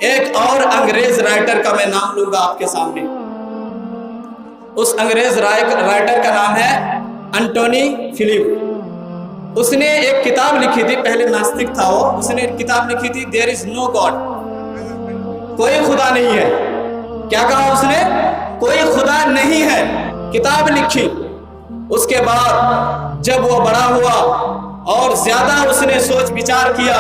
ایک اور انگریز رائٹر کا میں نام لوں گا آپ کے سامنے. اس انگریز رائٹر کا نام ہے انٹونی فلپ. اس نے ایک کتاب لکھی تھی، پہلے ناستک تھا وہ. اس نے ایک کتاب لکھی تھی دیر از نو گاڈ، کوئی خدا نہیں ہے. کیا کہا اس نے؟ کوئی خدا نہیں ہے. کتاب لکھی. اس کے بعد جب وہ بڑا ہوا اور زیادہ اس نے سوچ بچار کیا،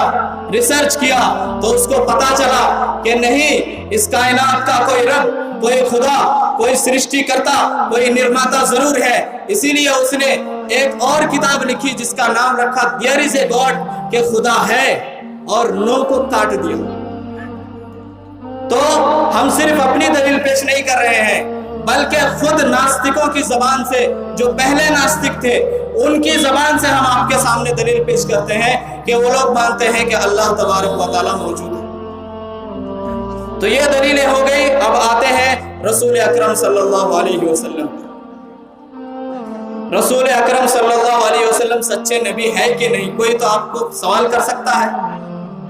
ریسرچ کیا، تو اس کو پتا چلا کہ نہیں، اس کائنات کا کوئی رب، کوئی خدا، کوئی سرشٹی کرتا، کوئی نرماتا ضرور ہے. اسی لیے اس نے ایک اور کتاب لکھی جس کا نام رکھا دیر از اے گاڈ، کہ خدا ہے، اور نو کو کاٹ دیا. تو ہم صرف اپنی دلیل پیش نہیں کر رہے ہیں، بلکہ خود ناستکوں کی زبان سے، جو پہلے ناستک تھے ان کی زبان سے ہم آپ کے سامنے دلیل پیش کرتے ہیں کہ وہ لوگ مانتے ہیں کہ اللہ تبارک و تعالیٰ موجود ہے. تو یہ دلیلیں ہو گئی. اب آتے ہیں رسول اکرم صلی اللہ علیہ وسلم. رسول اکرم صلی اللہ علیہ وسلم سچے نبی ہے کہ نہیں؟ کوئی تو آپ کو سوال کر سکتا ہے.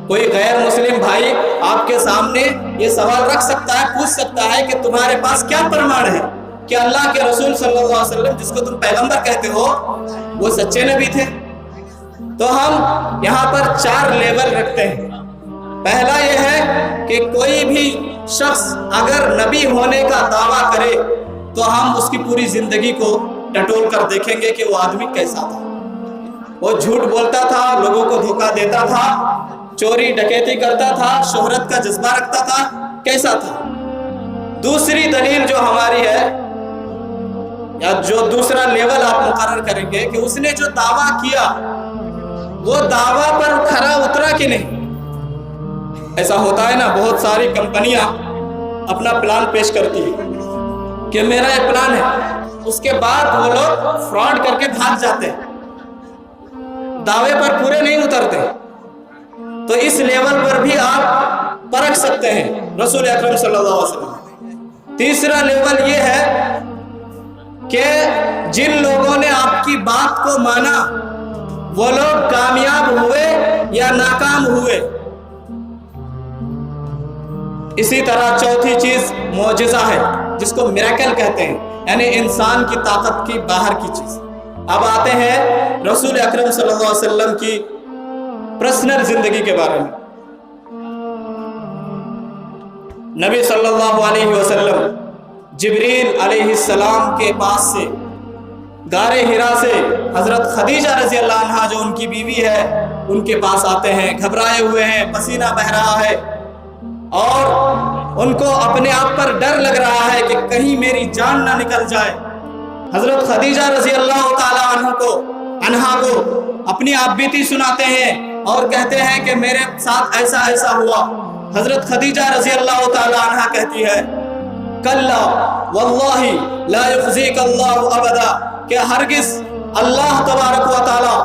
کوئی غیر مسلم بھائی آپ کے سامنے یہ سوال رکھ سکتا ہے، پوچھ سکتا ہے کہ تمہارے پاس کیا پرمان ہے کہ اللہ کے رسول صلی اللہ علیہ وسلم، جس کو تم پیغمبر کہتے ہو، وہ سچے نبی تھے؟ تو ہم یہاں پر 4 لیول رکھتے ہیں. پہلا یہ ہے کہ کوئی بھی شخص اگر نبی ہونے کا دعویٰ کرے تو ہم اس کی پوری زندگی کو ٹٹول کر دیکھیں گے کہ وہ آدمی کیسا تھا. وہ جھوٹ بولتا تھا، لوگوں کو دھوکہ دیتا تھا، چوری ڈکیتی کرتا تھا، شہرت کا جذبہ رکھتا تھا، کیسا تھا. دوسری دلیل جو ہماری ہے، یا جو دوسرا لیول آپ مقرر کریں گے، کہ اس نے جو دعویٰ کیا وہ دعویٰ پر کھرا اترا کہ نہیں. ایسا ہوتا ہے نا، بہت ساری کمپنیاں اپنا پلان پیش کرتی ہیں کہ میرا یہ پلان ہے، اس کے بعد وہ لوگ فراڈ کر کے بھاگ جاتے ہیں، دعوے پر پورے نہیں اترتے. تو اس لیول پر بھی آپ پرکھ سکتے ہیں رسول اکرم صلی اللہ علیہ وسلم. تیسرا لیول یہ ہے کہ جن لوگوں نے آپ کی بات کو مانا وہ لوگ کامیاب ہوئے یا ناکام ہوئے. اسی طرح چوتھی چیز معجزہ ہے، جس کو میریکل کہتے ہیں، یعنی انسان کی طاقت کی باہر کی چیز. اب آتے ہیں رسول اکرم صلی اللہ علیہ وسلم کی پرسنل زندگی کے بارے میں. نبی صلی اللہ علیہ وسلم جبریل علیہ السلام کے پاس سے، غار حرا سے، حضرت خدیجہ رضی اللہ عنہا جو ان کی بیوی ہے، ان کے پاس آتے ہیں، گھبرائے ہوئے ہیں، پسینہ بہ رہا ہے، اور ان کو اپنے آپ پر ڈر لگ رہا ہے کہ کہیں میری جان نہ نکل جائے. حضرت خدیجہ رضی اللہ تعالیٰ عنہا کو اپنی آپ بیتی سناتے ہیں اور کہتے ہیں کہ میرے ساتھ ایسا ایسا ہوا. حضرت خدیجہ رضی اللہ تعالیٰ عنہا کہتی ہے کلا واللہ لا یخزیک اللہ ابدا، کہ ہرگز اللہ تبارک و تعالیٰ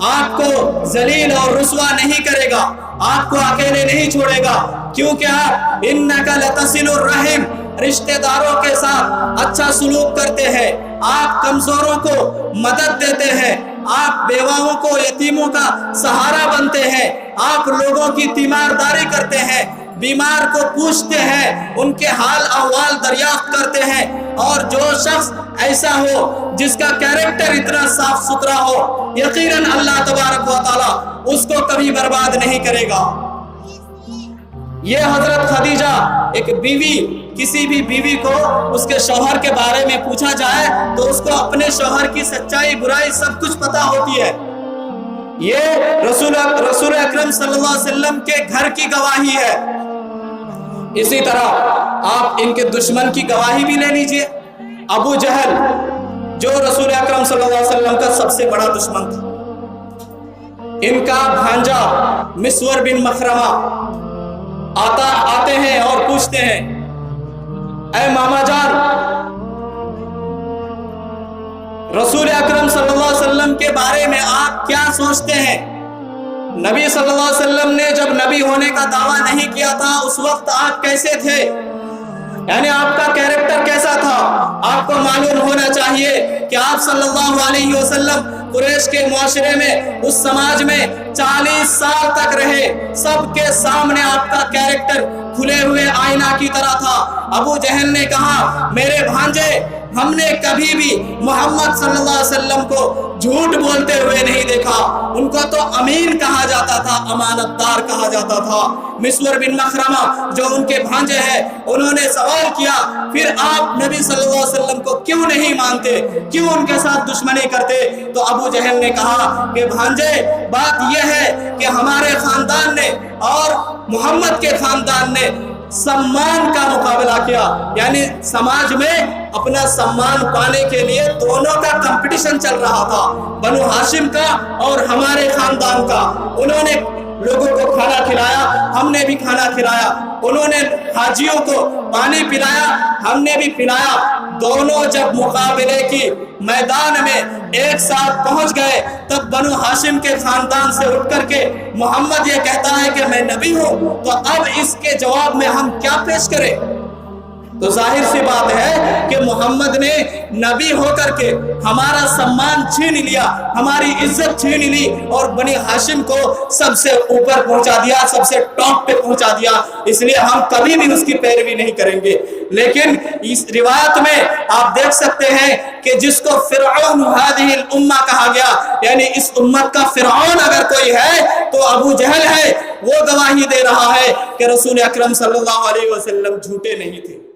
آپ کو ذلیل اور رسوا نہیں کرے گا، آپ کو اکیلے نہیں چھوڑے گا، کیونکہ آپ انک لتصل الرحم، رشتہ داروں کے ساتھ اچھا سلوک کرتے ہیں، آپ کمزوروں کو مدد دیتے ہیں، آپ بیواؤں کو، یتیموں کا سہارا بنتے ہیں، آپ لوگوں کی تیمارداری کرتے ہیں، بیمار کو پوچھتے ہیں، ان کے حال احوال دریافت کرتے ہیں. اور جو شخص ایسا ہو جس کا کیریکٹر اتنا صاف ستھرا ہو، یقیناً اللہ تبارک و تعالیٰ اس کو کبھی برباد نہیں کرے گا. یہ حضرت خدیجہ ایک بیوی، کسی بھی بیوی کو اس کے شوہر کے بارے میں پوچھا جائے تو اس کو اپنے شوہر کی سچائی برائی سب کچھ پتا ہوتی ہے. یہ رسول اکرم صلی اللہ علیہ وسلم کے گھر کی گواہی ہے. اسی طرح آپ ان کے دشمن کی گواہی بھی لے لیجئے. ابو جہل جو رسول اکرم صلی اللہ علیہ وسلم کا سب سے بڑا دشمن تھا، ان کا بھانجا مسور بن مخرمہ آتے ہیں اور پوچھتے ہیں، اے ماما جان، رسول اکرم صلی اللہ علیہ وسلم کے بارے میں آپ کیا سوچتے ہیں؟ نبی صلی اللہ علیہ وسلم نے جب نبی ہونے کا دعویٰ نہیں کیا تھا اس وقت آپ کیسے تھے؟ یعنی آپ کا کیریکٹر کیسا تھا، آپ کو معلوم ہونا چاہیے کہ آپ صلی اللہ علیہ وسلم قریش کے معاشرے میں، اس سماج میں 40 سال تک رہے، سب کے سامنے آپ کا کیریکٹر کھلے ہوئے آئینہ کی طرح تھا۔ ابو جہل نے کہا میرے بھانجے ہم نے کبھی بھی محمد صلی اللہ علیہ وسلم کو جھوٹ بولتے ہوئے نہیں دیکھا، ان کو تو امین کہا جاتا تھا، امانت دار کہا جاتا تھا۔ مسور بن مخرمہ جو ان کے بھانجے ہیں، انہوں نے سوال کیا پھر آپ نبی صلی اللہ علیہ وسلم کو کیوں نہیں مانتے، کیوں ان کے ساتھ دشمنی کرتے؟ تو ابو جہل نے کہا کہ بھانجے بات یہ ہے کہ ہمارے خاندان نے اور محمد کے خاندان نے سمان کا مقابلہ کیا، یعنی سماج میں اپنا سمان پانے کے لیے دونوں کا کمپٹیشن چل رہا تھا، بنو ہاشم کا اور ہمارے خاندان کا۔ انہوں نے لوگوں کو کھانا کھلایا، ہم نے بھی کھانا کھلایا، انہوں نے حاجیوں کو پانی پلایا، ہم نے بھی پلایا۔ دونوں جب مقابلے کی میدان میں ایک ساتھ پہنچ گئے تب بنو ہاشم کے خاندان سے اٹھ کر کے محمد یہ کہتا ہے کہ میں نبی ہوں، تو اب اس کے جواب میں ہم کیا پیش کریں؟ تو ظاہر سی بات ہے کہ محمد نے نبی ہو کر کے ہمارا سمان چھین لیا، ہماری عزت چھین لی اور بنی ہاشم کو سب سے اوپر پہنچا دیا، سب سے ٹاپ پہ پہنچا دیا، اس لیے ہم کبھی بھی اس کی پیروی نہیں کریں گے۔ لیکن اس روایت میں آپ دیکھ سکتے ہیں کہ جس کو فرعون هذه الامہ کہا گیا، یعنی اس امت کا فرعون اگر کوئی ہے تو ابو جہل ہے۔ وہ گواہی دے رہا ہے کہ رسول اکرم صلی اللہ علیہ وسلم جھوٹے نہیں تھے۔